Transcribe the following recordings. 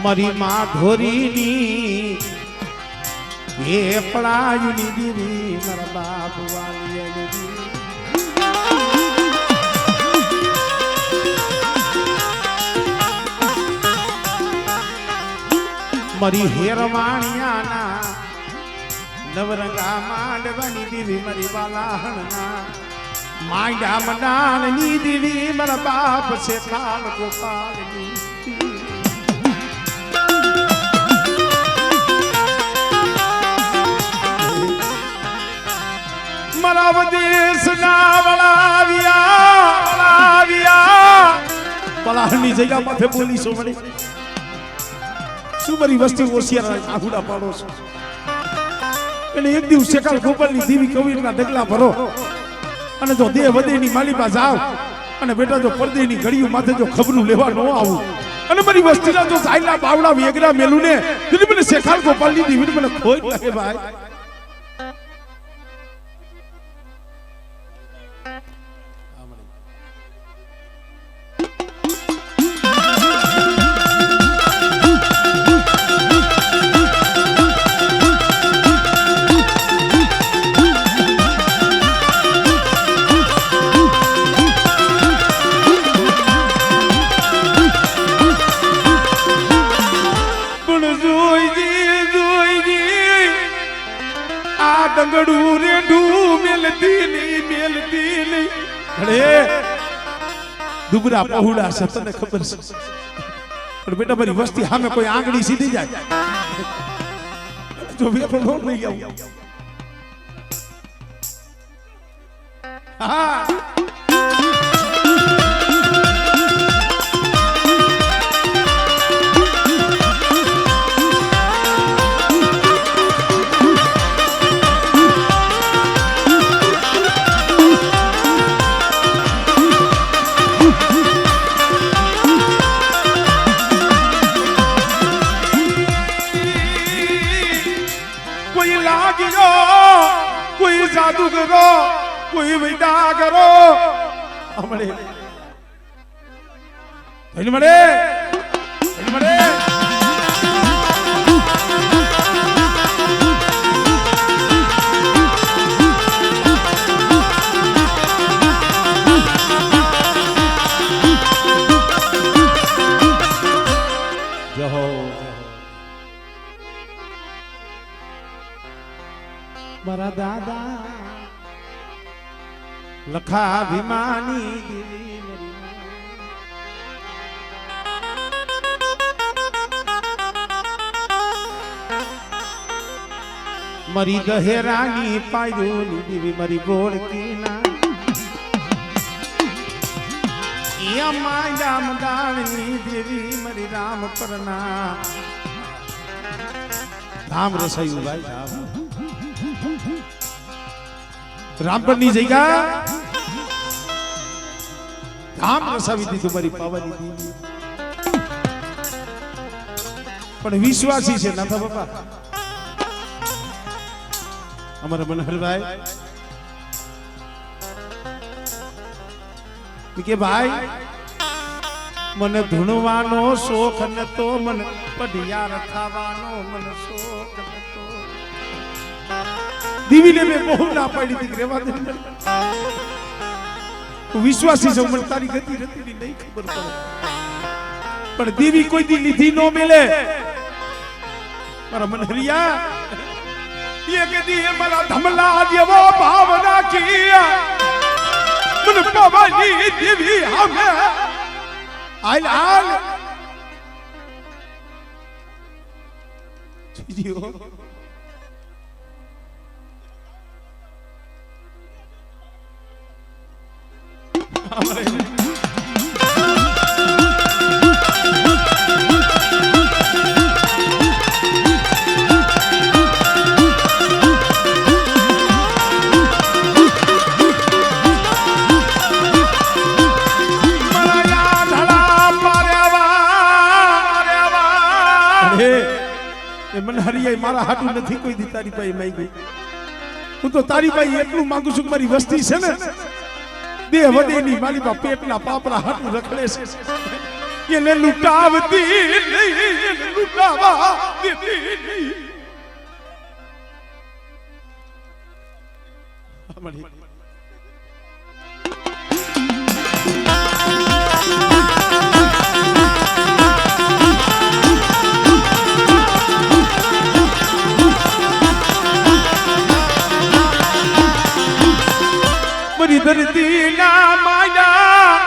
मरी माँ धोरीनी ये पड़ायुनी दीवी मर बाप वाली मरी हेरवाणिया ना नवरंगा मांडवनी दीवी मरी बालाहना मांडा मनानी दीवी मर बाप से खाल गोपालनी मरा देश ना वलाविया पलाहनी जगह माथे बोली सो मरे सुमरी वस्ती ओसियार आहुડા પાડો છો એટલે એક દિવસ શેકાલ ગોપાલની દેવી કવિરના ડગલા ભરો અને જો દેહ વધેની માલીમાં જાવ અને બેટા જો પરદેની ઘડીયું માથે જો ખબરું લેવા ન આવું અને મારી વસ્તીના જો સાયલા બાવડા વેગરા મેલું ને એટલે મને શેકાલ ગોપાલની દેવી મને ખોઈ લાગે ભાઈ डंगड़ू रे ढू मेलती नहीं अरे दुबरा पहुड़ा से तने खबर से पर बेटा मेरी वस्ती हमें कोई आंगड़ी सीधी जाए जो भी अपन लोग नहीं आऊं हाँ कोई जादू करो कोई विदा करो हमरे मरे मरे मारा दादा लखा अभिमानी मरी गहेरानी पायोली देवी मरी बोल की ना या माया मदानी देवी मरी राम परना राम रसोई भाई राम रामपરની જગ્યા ધામ રસાવી દીધું મારી પાવાની દીવી પણ વિશ્વાસી છે નાથા બાપા અમારા મનહરભાઈ કે ભાઈ મને ધૂણવાનો શોખ નતો મને પઢિયાર થવાનો મને શોખ નતો દીવી ને મેં બહુ ના પાડી હતી રેવા દે વિશ્વાસી છો મને તારી ગતિ રતી નહીં ખબર પડે પણ દેવી કોઈ દી લીધી નો મિલે મારા મનહરિયા ये के दी मला धमला जेवो भावना किया मन पवनी देवी हमें आइल आल जीओ मारा हाटू नहीं कोई दी तारी पाई माई गई हूँ तो तारी पाई एटलू मांगू छू मारी वस्ती है ने देह वधे नी मारी बा पेटना पापड़ा हाटू रखड़े से એને લૂંટાવતી નહીં, એને લૂંટાવા દેતી નહીં. મારી ધરતી ના માયા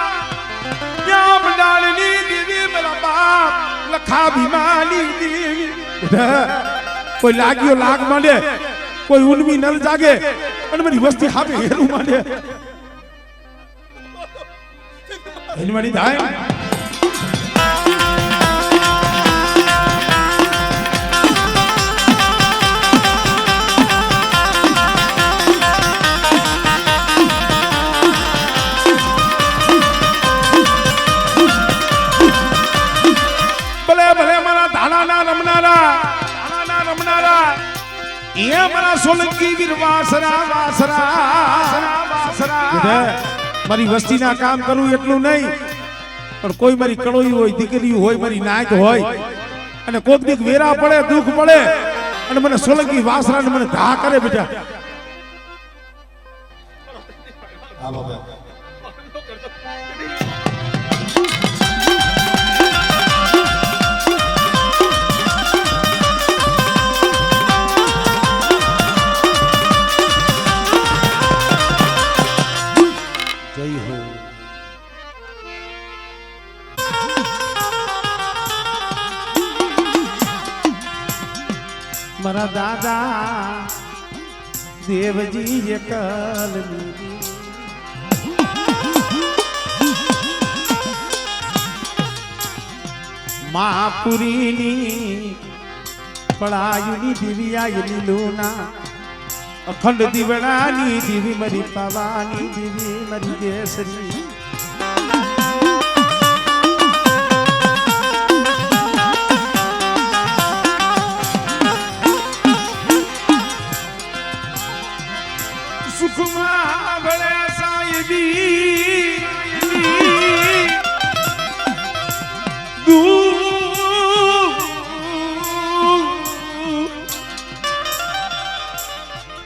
યામ ડાળની દેવી મારા બાપ લખા ભીમાની દેવી. કોઈ લાગ્યો લાગ માંડે, કોઈ ઉન્મી નર જાગે અને મારી વસ્તી હાવે હેરું માંડે. એની મારી થાય સોલંકી વીર વાસરા વાસરા. મારી વસ્તીના કામ કરું એટલું નહીં, પણ કોઈ મારી કળોઈ હોય, દીકરી હોય, મારી નાયક હોય અને કોક દીક વેરા પડે, દુઃખ પડે અને મને સોલંકી વાસરા મને ધા કરે બેટા. મારા દાદા દેવજી એકલ મહાપુરીની પળાયુની દિવ્યા લીલુના અખંડ દીવડાની દીવી મારી પાવાની દીવી મારી દેશરી. સુખમાં ભલે સાહેબી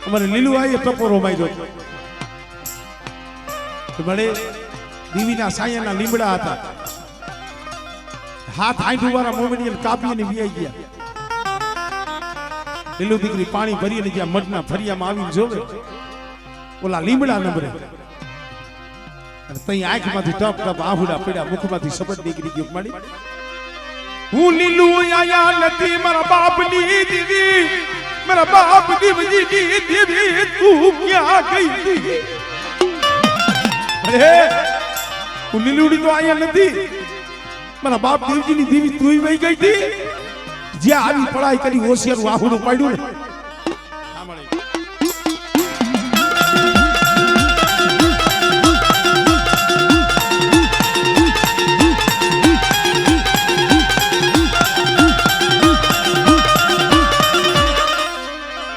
અમારે લીલું આવીએ ટપોરો માર્યો. મળે દીવીના સાયાના લીમડા હતા, હાથ આંઠું વાળા મોમેડિયન કાપીને વિયાઈ ગયા. લીલું દીકરી પાણી ભરીને જ્યાં મઠના ફરિયામાં આવીને જોવે ઓલા લીમડા નંબરે અને તઈ આંખમાંથી ટપ ટપ આહુડા પડ્યા, મુખમાંથી શબ્દ નીકળી ગયો. માડી હું લીલું આયા નથી મારા બાપની દીવી, મારા બાપ દીવજીની દેવી તું ક્યાં ગઈ? અરે હું લીલુડી તો આયા નથી, મારા બાપ દેવજીની દેવી તું વહી ગઈ હતી. જ્યાં આવી પડાઈ કરી હોશિયાર વાહુડું પાડ્યું ને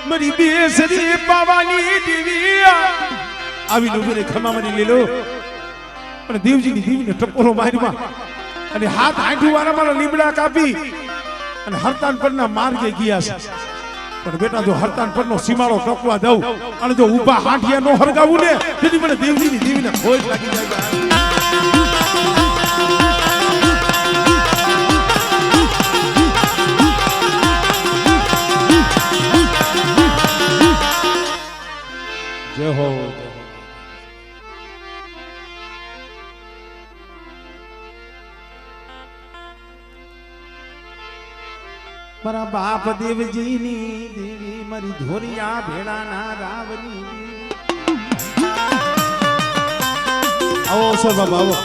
મારી બેસરી પાવાની દેવી આવી લોકોને ખમા મારી લેલો અને દેવજીની દેવીને ટપોરો માર્યા અને હાથ આંઠું વાળા મારા લીમડા કાપી અને હરતાન પરના માર્ગે ગયા છે. પણ બેટા જો હરતાન પરનો સીમાડો ટપવા દઉં અને જો ઊભા હાંઠિયા નો હરગાવું ને તેથી મને દેવજીની દેવીને ખોજ લાગી જાય. જય હો. મારા બાપ દેવજીની દેવી મારી ધોરિયા ભેડાના રાવની. આવો સર બાબા આવો.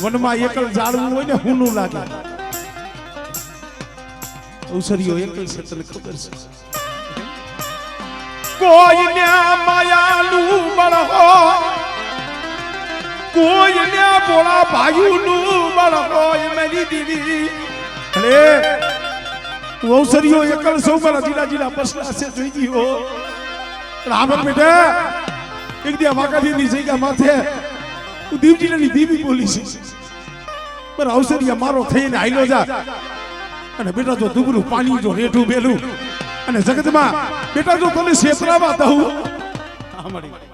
વનમાં એકલ જાળવું હોય ને હુનું લાગે અવસરીઓ એકલ છે તને ખબર છે કોઈને માયાનું બળ હોય કોઈને બોળા ભાઈનું બળ હોય મેરી દીદી અરે અવસરીઓ એકલ સૌ મારા જીલા પસલા છે જોઈ ગયો રામર બેટા એક દિયા વાકાથી ની જગ્યા માથે હું દીવજીની દીવી બોલી છે પર અવસરીયા મારો થઈને આઈલો જા અને બેટા જો દુબરું પાણી જો રેઠું બેલું અને જગતમાં બેટા જો તને છેતરાવા દઉં આમડી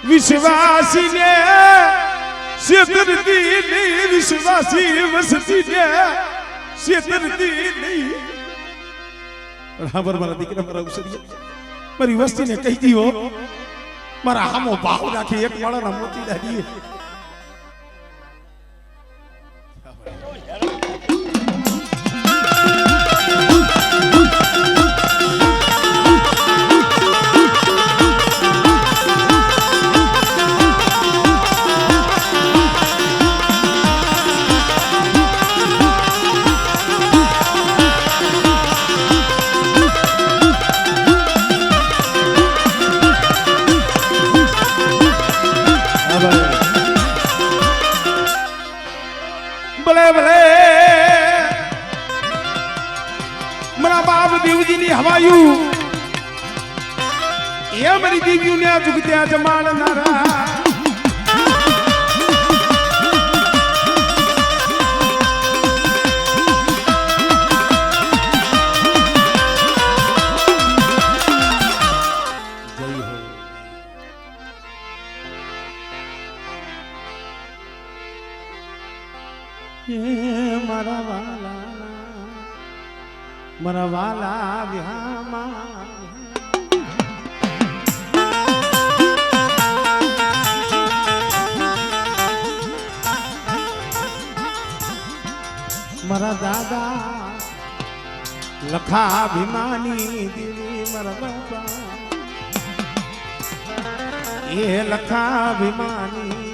વિશ્વાસી ને છેતરતી નહીં વિશ્વાસી વસતી ને છેતરતી નહીં બરાબર મારા દીકરા મારા અવસરીયા મારી વસ્તીને કહી દીધો મારા હામો ભાવ રાખી એક માળાના મોતી દાડીએ મારા બાપ દેવજીની હવાયું એ મારી દેવીઓને જુગત્યા જમાડનારા મારા વાલા વિહામાં મારા દાદા લખા ભીમાની દેવી મારા બાબા એ લખા ભીમાની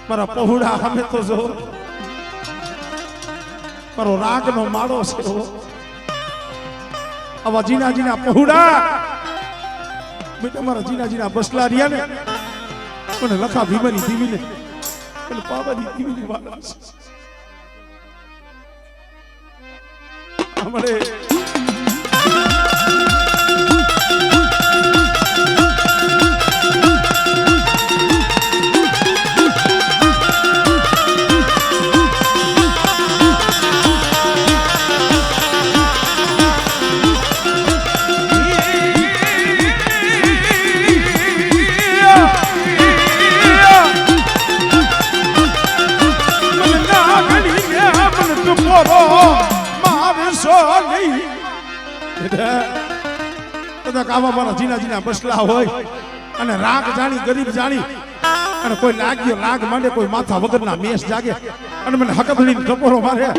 મારા પહોળા અમે તો જો મારો રાગનો માળો છે આવા જીના પહોળા બેટા મારા જીના બસલા રહ્યા ને મને લખા ભીમાની દીવીને અને પાવાની દીવીની વાલા છે અમારે મારે સો નહીં કદાચ આવા મારા જીના જીના બસલા હોય અને રાગ જાણી ગરીબ જાણી અને કોઈ લાગ્યો લાગ માંડે કોઈ માથા વગરના મેષ જાગે અને મને હકતડીને ટપોરો મારે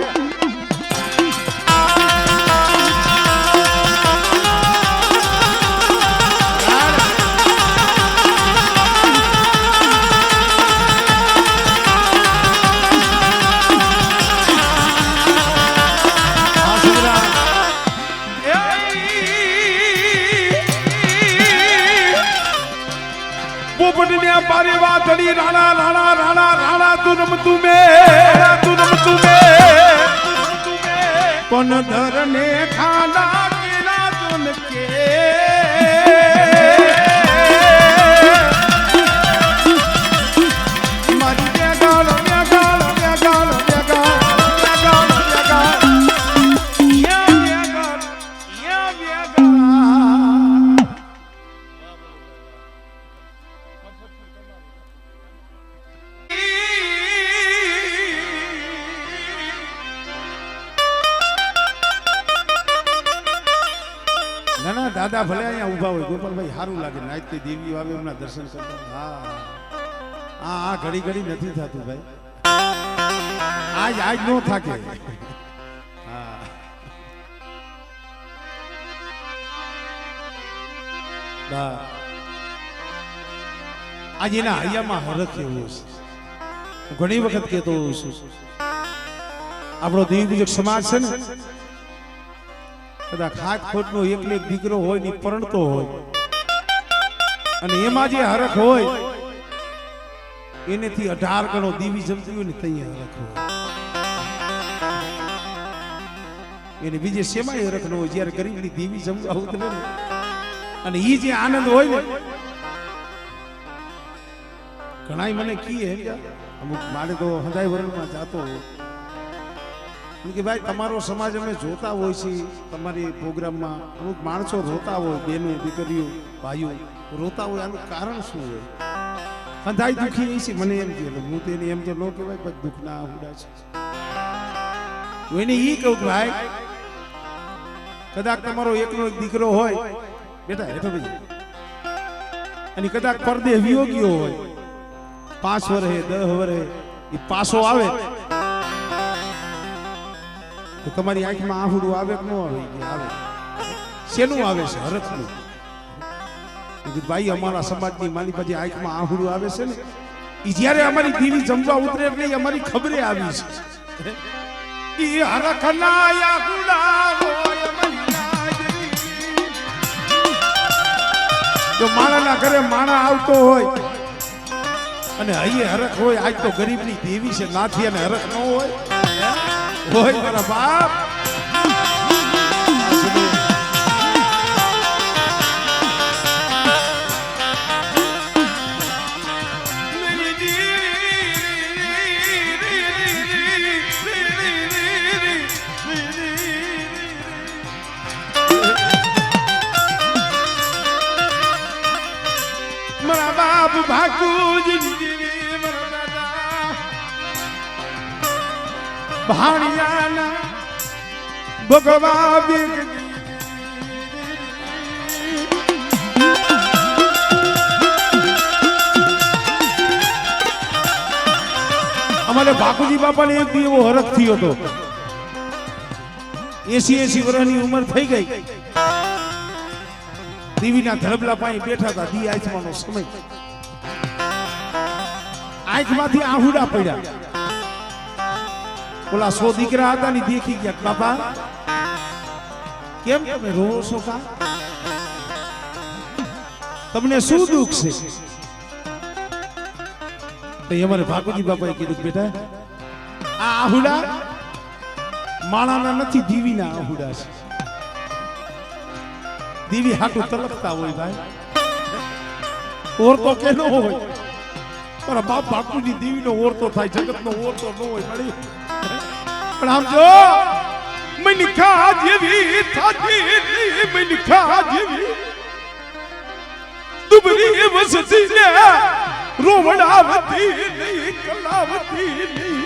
पारे वादड़ी राणा राणा राणा राणा तू रमतू में कौन धरने खाना केला चुन के मारी के गालो દાદા ભલે અહીંયા ઊભા હોય ગોપાલભાઈ સારું લાગે નાઈટ તે દેવી આવે એમના દર્શન કરતા હા આ ઘડી ઘડી નથી થતું ભાઈ આજ નો થાકે હા આજ એના હૈયામાં હરખ એવો છે ઘણી વખત કહેતો છું આપણો દેવી સમાજ છે ને કદાચ ખાટ ખોટનો એકલો એક દીકરો હોય ને પરણતો હોય અને એમાં જે હરખ હોય એનેથી 18 ગણો દેવી જમતી હોય ને તૈયાર હરખ હોય એને બીજે શેમાં હરખ ન હોય જ્યારે ગરીબની દેવી જમવા ઉતરે ને અને એ જે આનંદ હોય ને ઘણાય મને કીએ અમુક મારે તો હદાય વર્ણમાં જાતો હોય કે ભાઈ તમારો સમાજ અમે જોતા હોય છે તમારી પ્રોગ્રામમાં અમુક માણસો રોતા હોય બહેનો દીકરીઓ ભાઈઓ રોતા હોય આનું કારણ શું હોય અંધાઈ દુખી નહીં છે મને એમ કે હું તેને એમ તો ન કહેવાય પણ દુઃખના હુડા છે હું એને એ કહું કે ભાઈ કદાચ તમારો એકનો એક દીકરો હોય બેટા હેઠો ભાઈ અને કદાચ પરદે વિયોગીઓ હોય 5 વર્ષે 10 વર્ષે એ પાછો આવે તો તમારી આંખમાં આહુડું આવે કે ન આવે આવે શેનું આવે છે હરખનું ભાઈ અમારા સમાજની માની પછી આંખમાં આહુડું આવે છે ને એ જ્યારે અમારી દેવી જમવા ઉતરે એટલે અમારી ખબરે આવી છે એ હરખના આહુડા જો માણાના ઘરે માણા આવતો હોય અને અહીં હરખ હોય આજ તો ગરીબની દેવી છે નાથી અને હરખ ન હોય હોય મારા બાપ મારા બાપ ભાગુજી ભાણિયાના ભગવા અમારે બાપુજી બાપાને એક દી એવો હરખ થયો હતો 80 વર્ષની ઉંમર થઈ ગઈ દેવીના ધડબલા પાસે બેઠા હતા દી આંખમાંનો સમય આંખમાંથી આહુડા પડ્યા ઓલા 100 દીકરા હતા ને દેખી ગયા બાપા કેમ તમે રોવો છો કા તમને શું દુઃખ છે તો અમારે ભાગવતી બાપાએ કીધું બેટા આ આહુડા માણાના નથી દેવીના આહુડા છે દેવી હાટું તલકતા હોય ભાઈ ઓરતો કે ન હોય પણ બાપ બાપુની દેવીનો ઓરતો થાય જગતનો ઓરતો ન હોય મળી પણ આમ જો મનિખા જેવી થાતી મનિખા જેવી દુબરી વસતી ને રોવડાવતી નહીં કલાવતી નહીં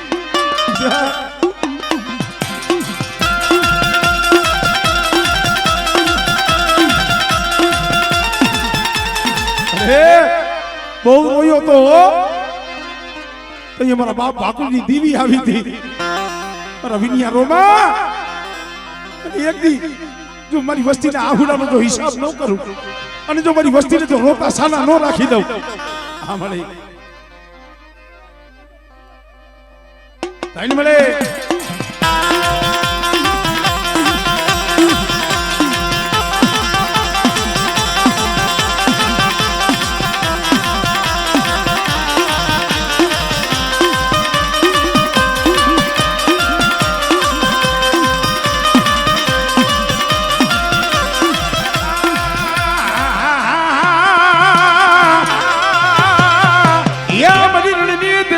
હે બહુ રોયો તો અહીંયા મારા બાપ ભાકુરની દીવી આવી હતી મારા વિનિયા રોમા એક દી જો મારી વસ્તીના આહુડાનો જો હિસાબ ન કરું અને જો મારી વસ્તીને જો રોતા સાના ન રાખી દઉં હા મળે તાઈને મળે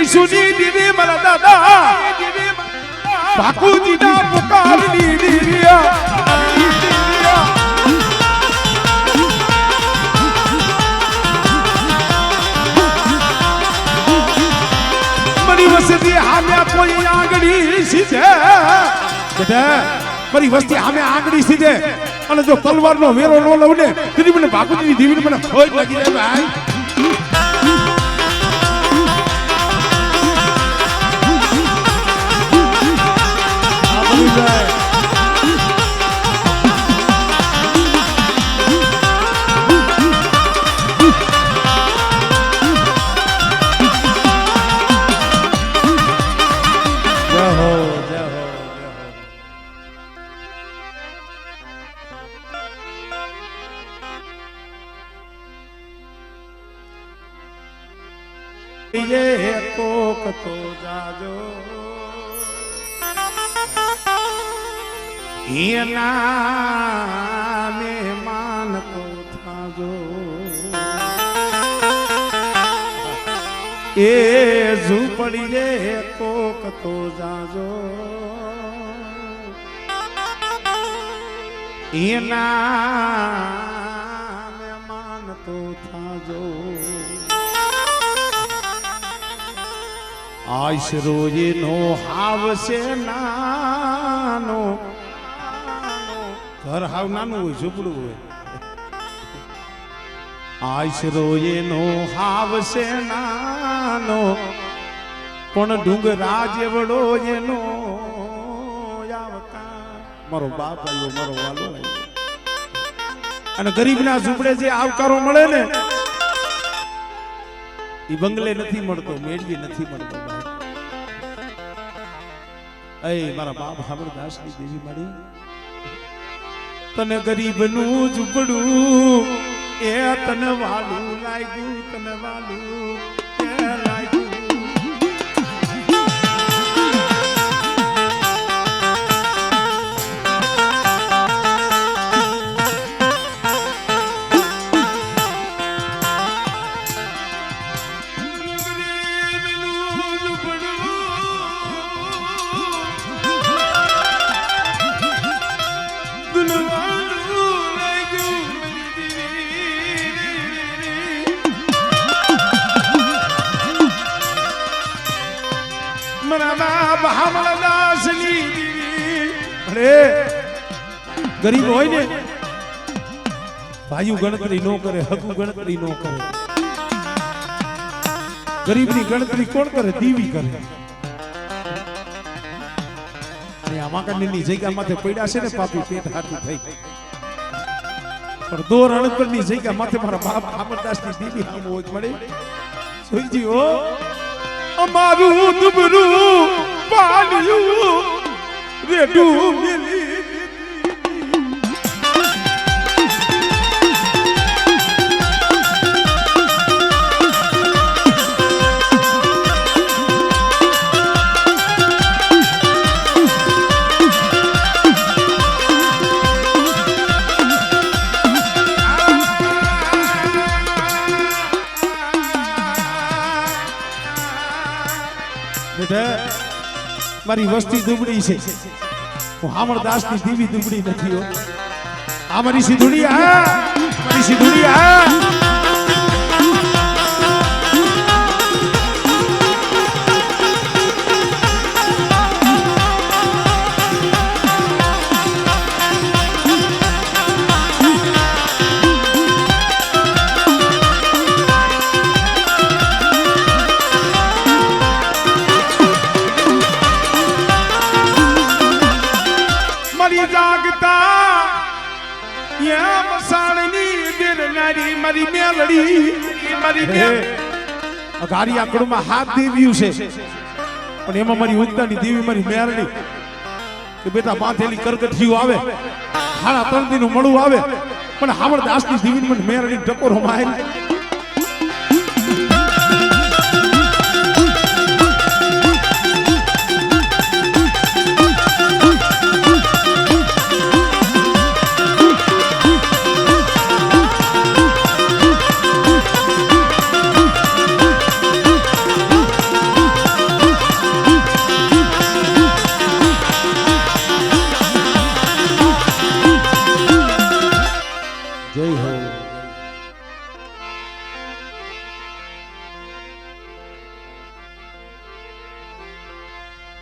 સુની દીદી મારા દાદા બાપુજી ના પુકારની દીવિયા મારી વસ્તી હામે કોઈ આંગળી સીધે બેટા મારી વસ્તી હામે આંગળી સીધે અને જો તલવારનો વેરો ન લઉં ને તેથી મને બાપુજીની દીવીને મને ખોજ લાગી જાય ભાઈ ये कोक तो जाजो ये नामे मान तो थाजो ए झूपड़ी ये कोक तो जाजो ये नामे मान तो थाजो आशरो ये नो हाव से नानो घर हाव नानो હોય ઝૂપડું હોય આશરો ये नो हाव से नानो પણ ડુંગરા જેવડો એનો આવતા મારો બાપ આવ્યો મારો વાલો આવ્યો અને ગરીબના ઝૂપડે જે આવકારો મળે ને ઈ બંગલે નથી મળતો મેળવી નથી મળતો ભાઈ એ મારા બાપ હામરદાસની દેવી માડી તને ગરીબનું ઝૂંપડું એ તને વાલું લાગ્યું તને વાલું એ લાગ્યું ગરીબ હોય ને ભાઈઓ ગણતરી નો કરે હકુ ગણતરી નો કરે ગરીબની ગણતરી કોણ કરે દીવી કરે અને આમાં કની જગ્યા માથે પડ્યા છે ને પાપી પેટ હાથી થઈ પણ દો રણપરની જગ્યા માથે મારા બાપ હામરદાસની દીવી હામો જ મળે સોઈજી ઓ અમારું દુબરું પાલ્યું રેડું મિલી મારી વસ્તી દુબળી છે હું હામરદાસની દીવી દુબળી નથી હો આ મારી સિંધુડિયા મારી સિંધુડિયા મારી અઘારી આંકડોમાં હાથ દેવ્યું છે પણ એમાં મારી ઉગતાની દેવી મારી મેરડી કે બેટા બાંધેલી કરગઠિયું આવે હાડા 3 દિનનું મળું આવે પણ હાવળ દાસની દેવી મને મેરડી ટકોરો મારી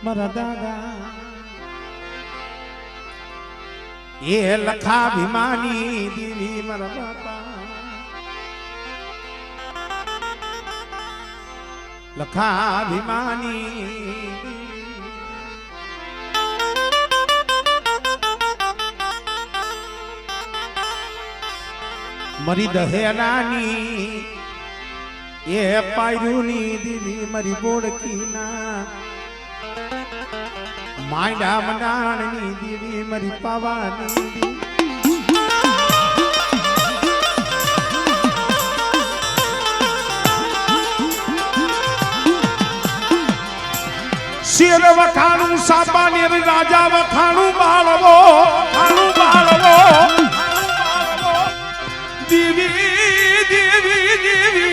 મારા દાદા એ લખા ભીમાની દેવી મારા બાપા લખા ભીમાની મરી દહેરાની એ પાયરુની દેવી મારી બોડકીના માયડા મંડાણની દેવી મારી પાવાની શેર વખાણું સાપાનેર રાજા વખાણું બાળવો દેવી દેવી દેવી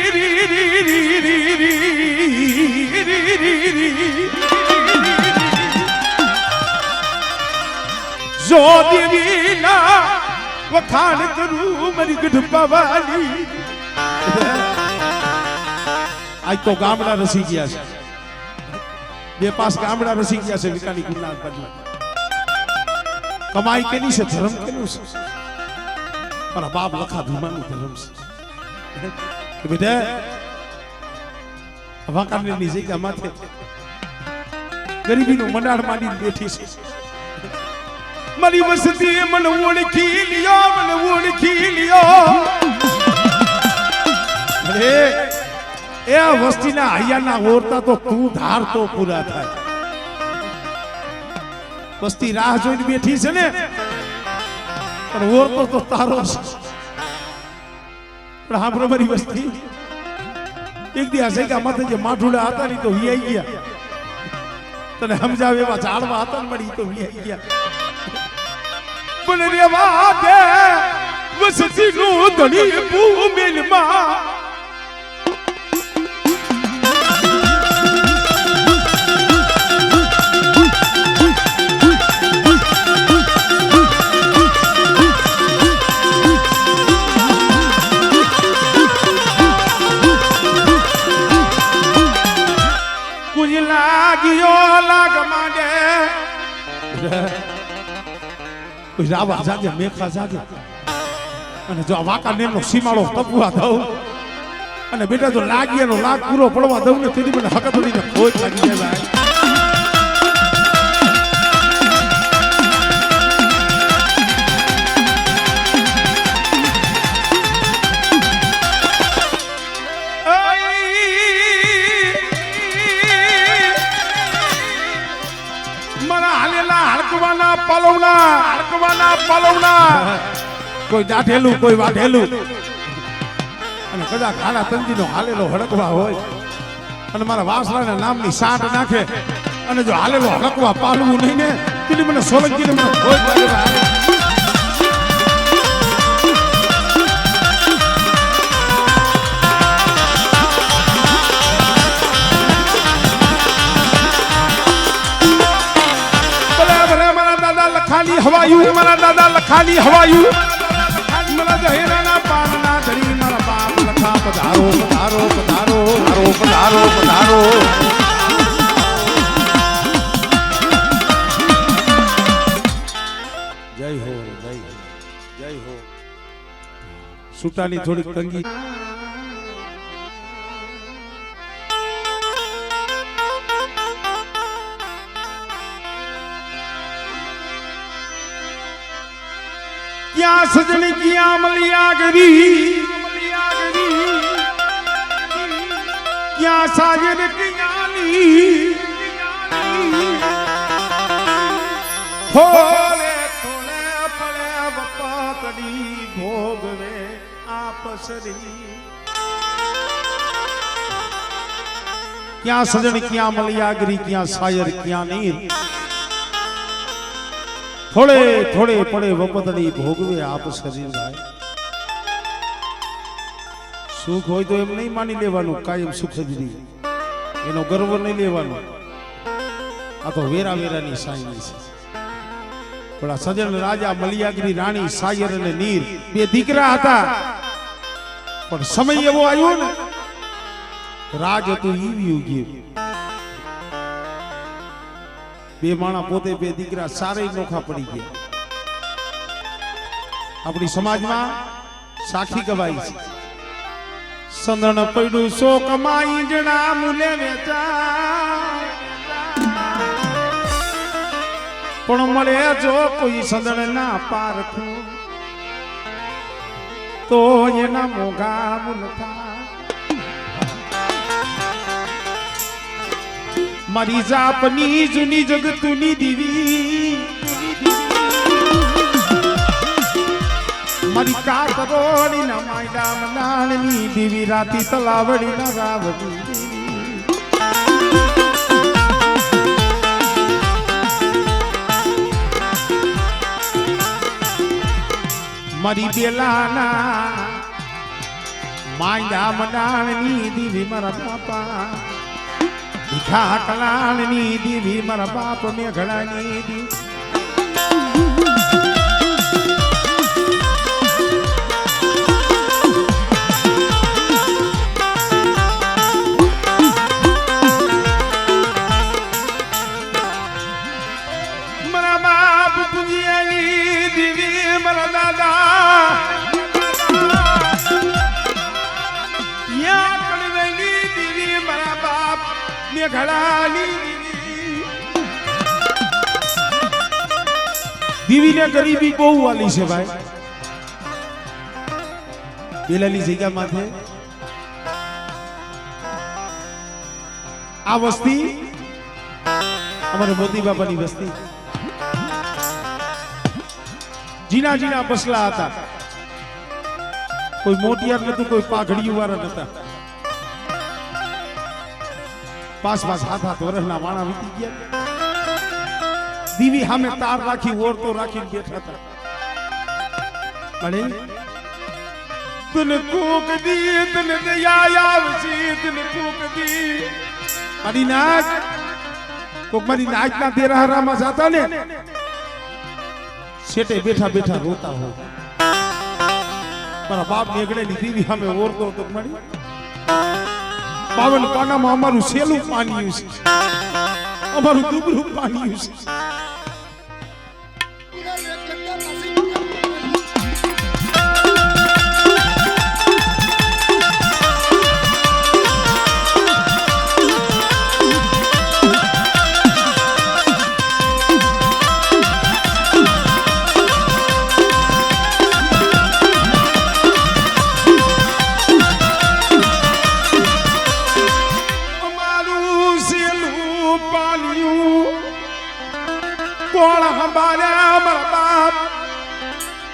જો દેવી ના વખાણ કરું મારી ગઢ પાવાની આજ તો ગામડા રસી ગયા છે બે પાસ ગામડા રસી ગયા છે વિકાની ગુનાર બાજુ કમાઈ કેની છે ધર્મ કેનું છે મારા બાપ લખા ભીમાનું ધર્મ છે કે બેટા વાંકાનેર ની જગ્યા માથે ગરીબીનું મંડાણ માંડીને બેઠી છે મારી વસતી મને ઓળખી લ્યો અરે એ વસ્તીના હૈયાના ઓરતા તો તું ધાર તો પૂરા થાય વસ્તી રાહ જોઈને બેઠી છે ને પણ ઓરતો તો તારો છે પણ હા બરોબરી વસ્તી એક દી આ જગ્યા માથે જે માઠુડા હતા ને તો વિયાઈ ગયા તને સમજાવે એવા ઝાડવા હતા ને મળી તો વિયાઈ ગયા પણ રેવા દે વસતી નું ધણી ભૂમિલમાં કુજ લાગ્યો લાગ માંડે કોઈ રાવા જાગે મેખા જાગે અને જો આ વાંકાનેર નો સીમાડો તપવા દઉં અને બેટા જો લાગીએનો લાગ પૂરો પડવા દઉં ને તેની મને હકતડીને ખોજ લાગી જાય હડકવાના પલવના કોઈ દાઢેલું કોઈ વાઢેલું અને કદાચ ખાના તંજીનો હાલેલો હડકવા હોય અને મારા વાસણાના નામની સાંઠ નાખે અને જો હાલેલો હડકવા પાલવું નહીં ને તેની મને સોલંકીને મને ખોજ લાગે લખાની હવાયું મારા દાદા લખાની હવાયું મારા દહેરાના પાનના ધરી મારા બાપ લખા પધારો પધારો પધારો પધારો પધારો જય હો જય હો સુતાની થોડીક તંગી क्या सजनी की अमलिया गरी સાજન કિયાની થોડે થોડે પડે બપકડી ભોગવે આપસરી ક્યાં સજણ ક્યાં મલિયાગરી ક્યાં શાયર ક્યાં નીર થોડે થોડે પડે વપતડી ભોગવે આપ શરીર ભાઈ સુખ હોય તો એમ નહીં માની લેવાનું કાયમ સુખ જ રહી એનો ગર્વ નહીં લેવાનો આ તો વેરા વેરાની સાયની છે પણ આ સજણ રાજા મલિયાગરી રાણી શાયર અને નીર બે દીકરા હતા પણ સમય એવો આવ્યો ને રાજ હતું ઈવ્યું ગયું બે માણા પોતે બે દીકરા સારે નોખા પડી ગયા આપણી સમાજમાં સાખી ગવાઈ છે સંદણ પડ્યું સો કમાઈ જણા મુલે વેચા પણ મળે જો કોઈ સંદણ ના પારખું તો એના મોઘા મુલતા મારી જાપની જૂની જગતુની દીવી મારી કાકરોડી ના માયડા મનાણની દીવી રાતી તલાવડી ના રાવડી મારી બેલાના માયડા મનાણની દીવી મારા બાપા ભીખા કલાણની દીવી મારા બાપ મેઘડાની દીવી મારા બાપ પુંજીયાની દીવી મારા દાદા યા કડવેની દીવી મારા બાપ દીવી ને ગરીબી બહુ વાલી છે ભાઈ પેલાની જગ્યા માથે આ વસ્તી અમારે મોતી બાપાની વસ્તી જીના જીના બસલા હતા કોઈ મોટિયાર નતું કોઈ પાઘડીયું વાળા નતા પાસ હાથ હાથ વર્ષના વાણા વીતી ગયા દીવી સામે તાર રાખી ઓરતો રાખીને બેઠા હતા મળે તને કોક દી તને દયા આવશે તને કોક દી મારી નાક કોક મારી નાકના દેરાહરામાં જાતા ને શેટે બેઠા બેઠા રોતા હો મારા બાપ નીકળેલી દીવી સામે ઓરતો તો મળી 52 પાનામાં અમારું સેલું પાણી છે અમારું દુબરું પાણી છે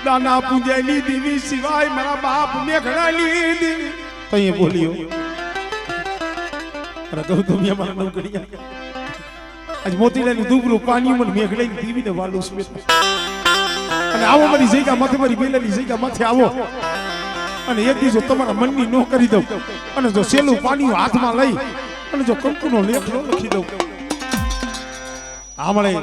દાના પૂંજાની દીવી સિવાય મારા બાપ મેઘડાની દીવી તો એ બોલ્યો અરે કહું તો મેં મારા નવકડિયા આજ મોતીલાની દુબરું પાણી મને મેઘડાની દીવીને વાલું સ્મિત અને આવો મારી જગ્યા માથે મારી બેલાની જગ્યા માથે આવો અને એક દિવસ તમારા મનની નો કરી દઉં અને જો સેલું પાણી હાથમાં લઈ અને જો કંકુનો લેખ નો લખી દઉં આ મળે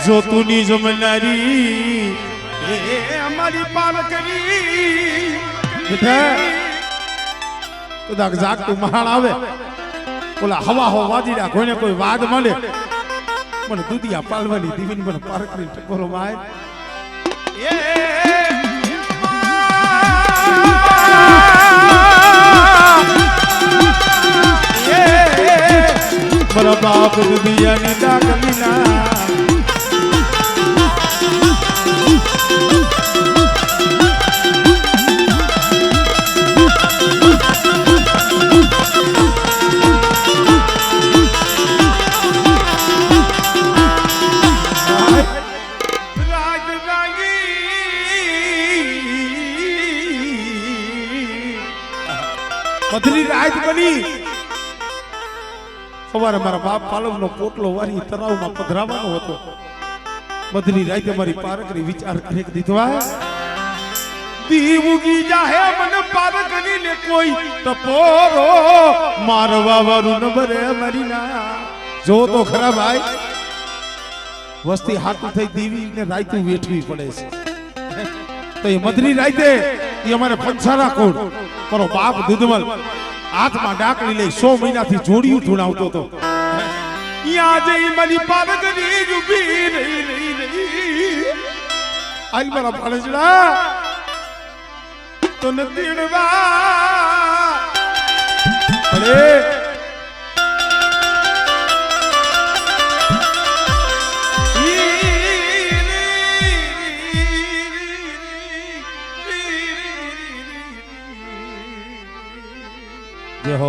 જો તુની જમનારી એ અમારી પાલકરી બેટા કદાચ જાગતું મહાણ આવે ઓલા હવા હો વાજીડા કોઈને કોઈ વાદ મળે મને દુધિયા પાલવાની દીવીન મને પારકરી ટકોરો માય મારા બાપ દુધિયાની ડાકલીના મધરી રાત બની સવારે મારા બાપ પાલવનો પોટલો વારી તરાવમાં પધરાવાનો હતો મધરી રાતે મારી પારકરી વિચાર કરી દીધો દીવ ઉગી જાહે મને પારકરી ને કોઈ ટપોરો મારવા વાળું ન બરે મરી ના જો તો ખરા ભાઈ વસ્તી હાથું થઈ દીવી ને રાયતું વેઠવી પડે છે તો એ મધરી રાતે એ અમારે પંચારા કોડ મારો બાપ દુધમલ હાથમાં ડાકલી લઈ 100 મહિનાથી જોડિયું ધૂણાવતો હતો યા જઈ મારી પારકરી ઉભી રહી આઈ મારા પાળજડા તો ન તીડવા અરે જે હો